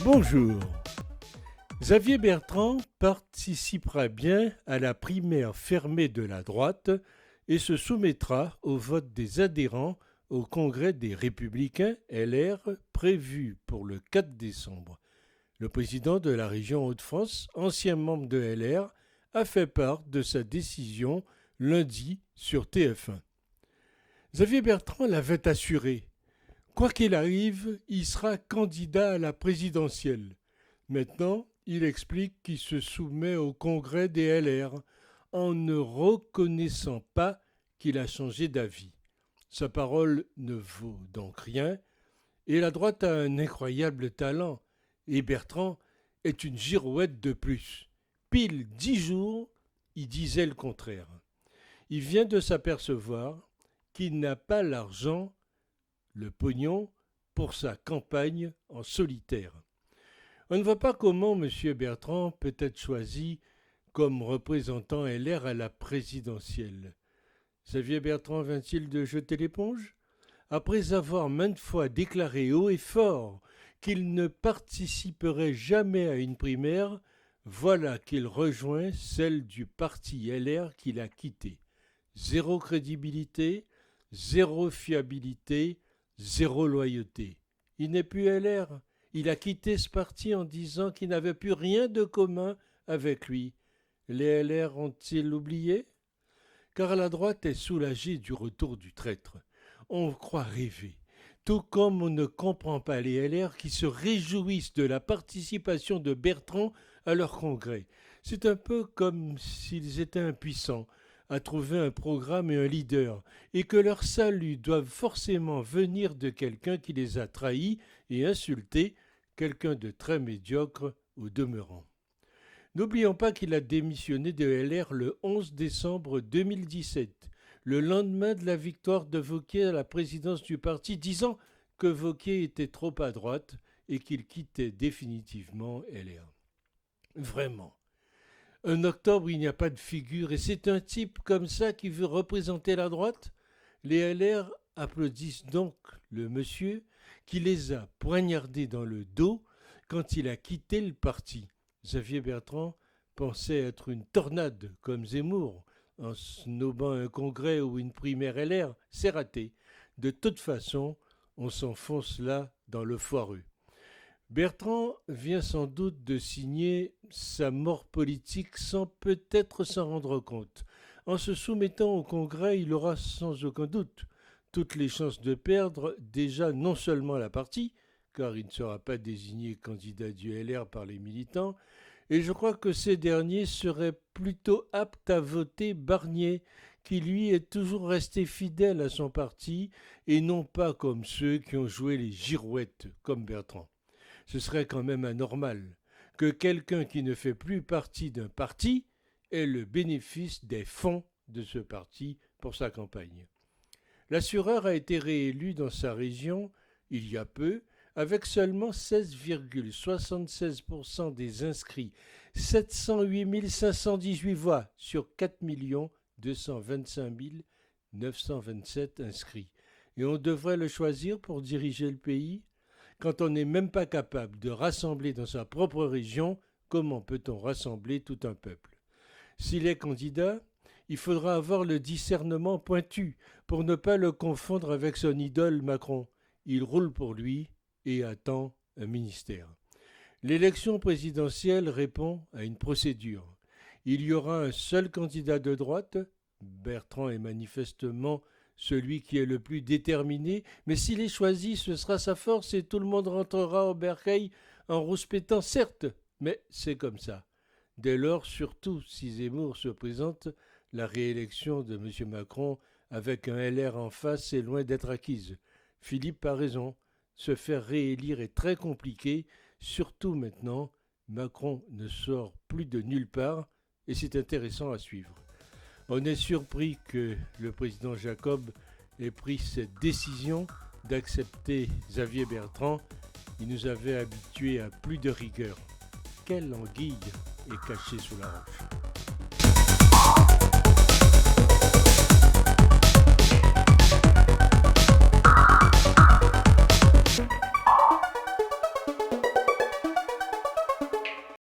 Bonjour. Xavier Bertrand participera bien à la primaire fermée de la droite et se soumettra au vote des adhérents au Congrès des Républicains LR prévu pour le 4 décembre. Le président de la région Hauts-de-France, ancien membre de LR, a fait part de sa décision lundi sur TF1. Xavier Bertrand l'avait assuré. Quoi qu'il arrive, il sera candidat à la présidentielle. Maintenant, il explique qu'il se soumet au congrès des LR en ne reconnaissant pas qu'il a changé d'avis. Sa parole ne vaut donc rien et la droite a un incroyable talent et Bertrand est une girouette de plus. Pile 10 jours, il disait le contraire. Il vient de s'apercevoir qu'il n'a pas l'argent, le pognon, pour sa campagne en solitaire. On ne voit pas comment M. Bertrand peut être choisi comme représentant LR à la présidentielle. Xavier Bertrand vient-il de jeter l'éponge ? Après avoir maintes fois déclaré haut et fort qu'il ne participerait jamais à une primaire, voilà qu'il rejoint celle du parti LR qu'il a quitté. Zéro crédibilité, zéro fiabilité, zéro loyauté. Il n'est plus LR. Il a quitté ce parti en disant qu'il n'avait plus rien de commun avec lui. Les LR ont-ils oublié ? Car la droite est soulagée du retour du traître. On croit rêver. Tout comme on ne comprend pas les LR qui se réjouissent de la participation de Bertrand à leur congrès. C'est un peu comme s'ils étaient impuissants à trouver un programme et un leader, et que leur salut doit forcément venir de quelqu'un qui les a trahis et insultés, quelqu'un de très médiocre au demeurant. N'oublions pas qu'il a démissionné de LR le 11 décembre 2017, le lendemain de la victoire de Wauquiez à la présidence du parti, disant que Wauquiez était trop à droite et qu'il quittait définitivement LR. Vraiment. En octobre, il n'y a pas de figure et c'est un type comme ça qui veut représenter la droite ? Les LR applaudissent donc le monsieur qui les a poignardés dans le dos quand il a quitté le parti. Xavier Bertrand pensait être une tornade comme Zemmour en snobant un congrès ou une primaire LR. C'est raté. De toute façon, on s'enfonce là dans le foireux. Bertrand vient sans doute de signer sa mort politique sans peut-être s'en rendre compte. En se soumettant au Congrès, il aura sans aucun doute toutes les chances de perdre déjà non seulement la partie, car il ne sera pas désigné candidat du LR par les militants, et je crois que ces derniers seraient plutôt aptes à voter Barnier, qui lui est toujours resté fidèle à son parti, et non pas comme ceux qui ont joué les girouettes comme Bertrand. Ce serait quand même anormal que quelqu'un qui ne fait plus partie d'un parti ait le bénéfice des fonds de ce parti pour sa campagne. L'assureur a été réélu dans sa région il y a peu avec seulement 16,76% des inscrits, 708 518 voix sur 4 225 927 inscrits. Et on devrait le choisir pour diriger le pays ? Quand on n'est même pas capable de rassembler dans sa propre région, comment peut-on rassembler tout un peuple ? S'il est candidat, il faudra avoir le discernement pointu pour ne pas le confondre avec son idole Macron. Il roule pour lui et attend un ministère. L'élection présidentielle répond à une procédure. Il y aura un seul candidat de droite. Bertrand est manifestement celui qui est le plus déterminé, mais s'il est choisi, ce sera sa force et tout le monde rentrera au bercail en rouspétant, certes, mais c'est comme ça. Dès lors, surtout si Zemmour se présente, la réélection de M. Macron avec un LR en face est loin d'être acquise. Philippe a raison, se faire réélire est très compliqué, surtout maintenant, Macron ne sort plus de nulle part et c'est intéressant à suivre. On est surpris que le président Jacob ait pris cette décision d'accepter Xavier Bertrand. Il nous avait habitués à plus de rigueur. Quelle anguille est cachée sous la roche ?